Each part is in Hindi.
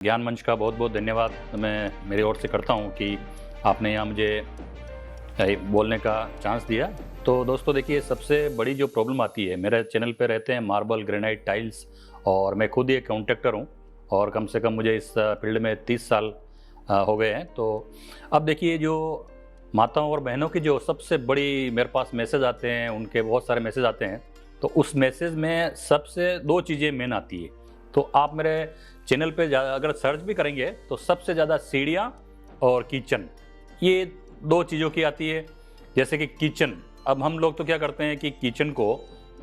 ज्ञान मंच का बहुत बहुत धन्यवाद मैं मेरी ओर से करता हूं कि आपने यहाँ मुझे बोलने का चांस दिया। तो दोस्तों देखिए, सबसे बड़ी जो प्रॉब्लम आती है, मेरे चैनल पे रहते हैं मार्बल, ग्रेनाइट, टाइल्स, और मैं खुद ही एक कॉन्ट्रैक्टर हूँ और कम से कम मुझे इस फील्ड में 30 साल हो गए हैं। तो अब देखिए, जो माताओं और बहनों की जो सबसे बड़ी मेरे पास मैसेज आते हैं, उनके बहुत सारे मैसेज आते हैं। तो उस मैसेज में सबसे 2 चीज़ें मेन आती है। तो आप मेरे चैनल पे अगर सर्च भी करेंगे तो सबसे ज़्यादा सीढ़ियाँ और किचन, ये 2 चीज़ों की आती है। जैसे कि किचन, अब हम लोग तो क्या करते हैं कि किचन को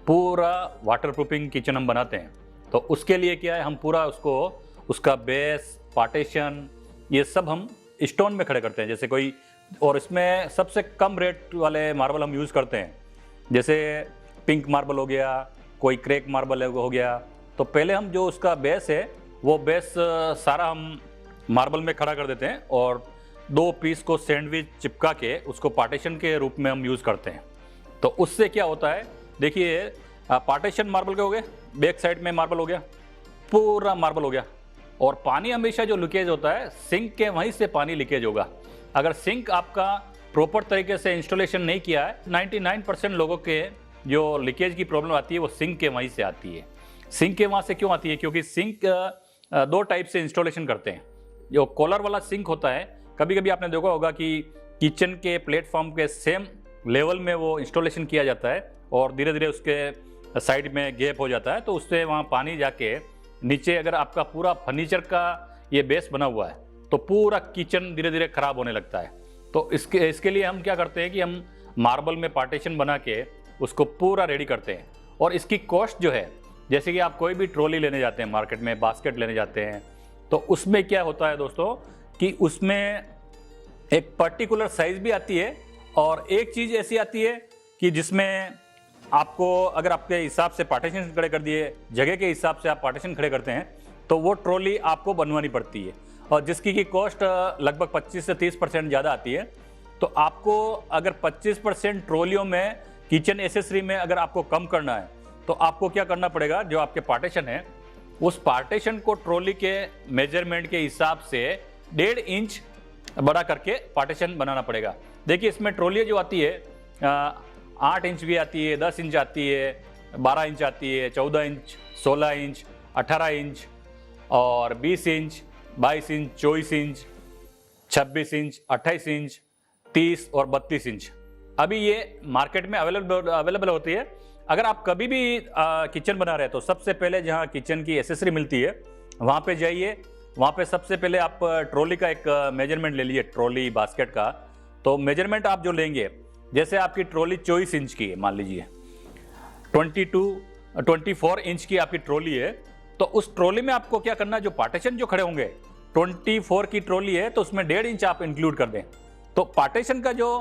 पूरा वाटर प्रूफिंग किचन हम बनाते हैं। तो उसके लिए क्या है, हम पूरा उसका बेस, पार्टीशन, ये सब हम स्टोन में खड़े करते हैं। जैसे कोई, और इसमें सबसे कम रेट वाले मार्बल हम यूज़ करते हैं, जैसे पिंक मार्बल हो गया, कोई क्रैक मार्बल हो गया। तो पहले हम जो उसका बेस है, वो बेस सारा हम मार्बल में खड़ा कर देते हैं और 2 पीस को सैंडविच चिपका के उसको पार्टीशन के रूप में हम यूज़ करते हैं। तो उससे क्या होता है, देखिए, पार्टीशन मार्बल के हो गए, बैक साइड में मार्बल हो गया, पूरा मार्बल हो गया। और पानी हमेशा जो लीकेज होता है, सिंक के वहीं से पानी लीकेज होगा। अगर सिंक आपका प्रॉपर तरीके से इंस्टॉलेशन नहीं किया है, 99% लोगों के जो लीकेज की प्रॉब्लम आती है वो सिंक के वहीं से आती है। सिंक के वहाँ से क्यों आती है? क्योंकि सिंक 2 टाइप से इंस्टॉलेशन करते हैं। जो कॉलर वाला सिंक होता है, कभी कभी आपने देखा होगा कि किचन के प्लेटफॉर्म के सेम लेवल में वो इंस्टॉलेशन किया जाता है और धीरे धीरे उसके साइड में गैप हो जाता है, तो उससे वहाँ पानी जाके नीचे, अगर आपका पूरा फर्नीचर का ये बेस बना हुआ है तो पूरा किचन धीरे धीरे खराब होने लगता है। तो इसके लिए हम क्या करते हैं कि हम मार्बल में पार्टीशन बना के उसको पूरा रेडी करते हैं। और इसकी कॉस्ट जो है, जैसे कि आप कोई भी ट्रॉली लेने जाते हैं मार्केट में, बास्केट लेने जाते हैं, तो उसमें क्या होता है दोस्तों कि उसमें एक पर्टिकुलर साइज भी आती है और एक चीज़ ऐसी आती है कि जिसमें आपको, अगर आपके हिसाब से पार्टीशन खड़े कर दिए, जगह के हिसाब से आप पार्टीशन खड़े करते हैं, तो वो ट्रॉली आपको बनवानी पड़ती है और जिसकी की कॉस्ट लगभग 25 से 30% ज़्यादा आती है। तो आपको अगर 25% ट्रॉलियों में किचन एसेसरी में अगर आपको कम करना है, तो आपको क्या करना पड़ेगा, जो आपके पार्टीशन है उस पार्टीशन को ट्रॉली के मेजरमेंट के हिसाब से 1.5 इंच बड़ा करके पार्टीशन बनाना पड़ेगा। देखिए, इसमें ट्रॉली जो आती है 8 इंच भी आती है, 10 इंच आती है, 12 इंच आती है, 14 इंच, 16 इंच, 18 इंच और 20 inch, 22 inch, 24 inch, 26 inch, 28 inch, 30 और 32 इंच अभी ये मार्केट में अवेलेबल होती है। अगर आप कभी भी किचन बना रहे हैं तो सबसे पहले जहाँ किचन की एसेसरी मिलती है वहाँ पे जाइए। वहाँ पे सबसे पहले आप ट्रॉली का एक मेजरमेंट ले लीजिए, ट्रॉली बास्केट का। तो मेजरमेंट आप जो लेंगे, जैसे आपकी ट्रॉली 24 इंच की है, मान लीजिए 24 इंच की आपकी ट्रॉली है, तो उस ट्रॉली में आपको क्या करना है, जो पार्टीशन जो खड़े होंगे, 24 की ट्रॉली है तो उसमें 1.5 इंच आप इंक्लूड कर दें। तो पार्टीशन का जो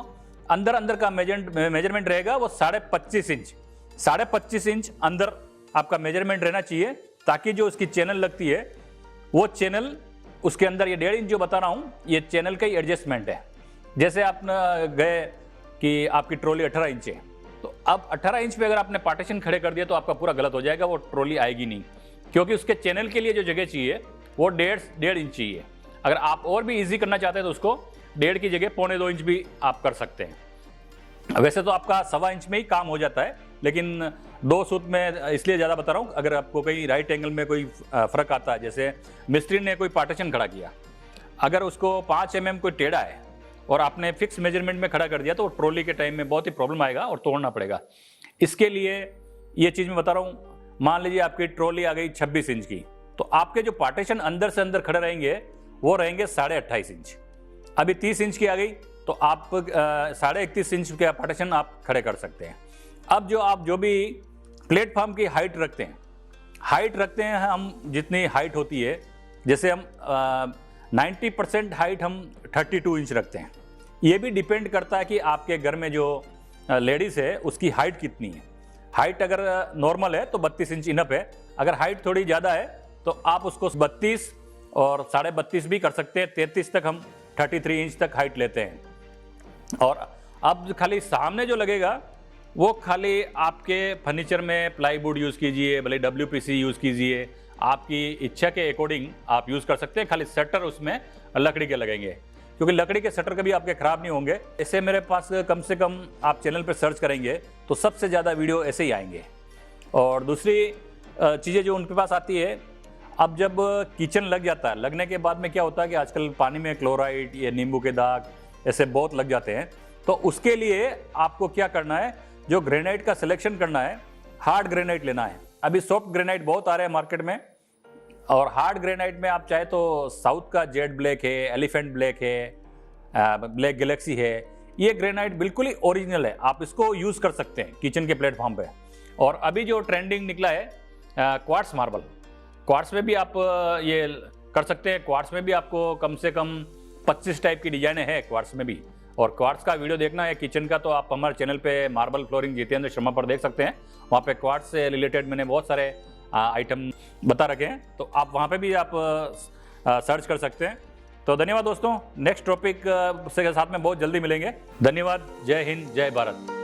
अंदर का मेजरमेंट रहेगा वो 25.5 इंच, 25.5 इंच अंदर आपका मेजरमेंट रहना चाहिए, ताकि जो उसकी चैनल लगती है वो चैनल उसके अंदर, ये 1.5 इंच जो बता रहा हूँ, ये चैनल का ही एडजस्टमेंट है। जैसे आप गए कि आपकी ट्रॉली 18 इंच है, तो अब 18 इंच पे अगर आपने पार्टीशन खड़े कर दिया तो आपका पूरा गलत हो जाएगा, वो ट्रॉली आएगी नहीं, क्योंकि उसके चैनल के लिए जो जगह चाहिए वो 1.5 इंच चाहिए। अगर आप और भी ईजी करना चाहते हैं तो उसको 1.5 की जगह 1.25 इंच भी आप कर सकते हैं। वैसे तो आपका 1.25 इंच में ही काम हो जाता है, लेकिन 2 सूत में इसलिए ज़्यादा बता रहा हूँ। अगर आपको कहीं राइट एंगल में कोई फ़र्क आता है, जैसे मिस्त्री ने कोई पार्टीशन खड़ा किया, अगर उसको 5 mm कोई टेढ़ा है और आपने फिक्स मेजरमेंट में खड़ा कर दिया, तो ट्रॉली के टाइम में बहुत ही प्रॉब्लम आएगा और तोड़ना पड़ेगा। इसके लिए ये चीज़ मैं बता रहा हूँ, मान लीजिए आपकी ट्रॉली आ गई 26 इंच की, तो आपके जो पार्टीशन अंदर से अंदर खड़े रहेंगे वो रहेंगे 28.5 इंच। अभी 30 इंच की आ गई तो आप 31.5 इंच का पार्टीशन आप खड़े कर सकते हैं। अब जो भी प्लेटफॉर्म की हाइट रखते हैं हम, जितनी हाइट होती है, जैसे हम 90% हाइट हम 32 इंच रखते हैं। ये भी डिपेंड करता है कि आपके घर में जो लेडीज़ है उसकी हाइट कितनी है। हाइट अगर नॉर्मल है तो 32 इंच इनफ है। अगर हाइट थोड़ी ज़्यादा है तो आप उसको 32 और 32.5 भी कर सकते हैं। 33 तक हम 33 इंच तक हाइट लेते हैं। और अब खाली सामने जो लगेगा वो खाली आपके फर्नीचर में प्लाईवुड यूज़ कीजिए, भले WPC यूज़ कीजिए, आपकी इच्छा के अकॉर्डिंग आप यूज़ कर सकते हैं। खाली शटर उसमें लकड़ी के लगेंगे, क्योंकि लकड़ी के शटर कभी आपके ख़राब नहीं होंगे। ऐसे मेरे पास कम से कम आप चैनल पर सर्च करेंगे तो सबसे ज़्यादा वीडियो ऐसे ही आएंगे। और दूसरी चीज़ें जो उनके पास आती है, अब जब किचन लग जाता है, लगने के बाद में क्या होता है कि आजकल पानी में क्लोराइड या नींबू के दाग ऐसे बहुत लग जाते हैं। तो उसके लिए आपको क्या करना है, जो ग्रेनाइट का सिलेक्शन करना है, हार्ड ग्रेनाइट लेना है। अभी सॉफ्ट ग्रेनाइट बहुत आ रहे हैं मार्केट में, और हार्ड ग्रेनाइट में आप चाहे तो साउथ का जेड ब्लैक है, एलिफेंट ब्लैक है, ब्लैक गैलेक्सी है। ये ग्रेनाइट बिल्कुल ही ओरिजिनल है, आप इसको यूज़ कर सकते हैं किचन के प्लेटफॉर्म पे। और अभी जो ट्रेंडिंग निकला है क्वार्ट्स मार्बल, क्वार्ट्स में भी आप ये कर सकते हैं। क्वार्ट्स में भी आपको कम से कम 25 टाइप की डिजाइने हैं क्वार्ट्स में भी। और क्वार्ट्स का वीडियो देखना है किचन का, तो आप हमारे चैनल पे मार्बल फ्लोरिंग जितेंद्र शर्मा पर देख सकते हैं। वहाँ पे क्वार्ट्स से रिलेटेड मैंने बहुत सारे आइटम बता रखे हैं, तो आप वहाँ पे भी आप सर्च कर सकते हैं। तो धन्यवाद दोस्तों, नेक्स्ट टॉपिक के साथ में बहुत जल्दी मिलेंगे। धन्यवाद, जय हिंद, जय भारत।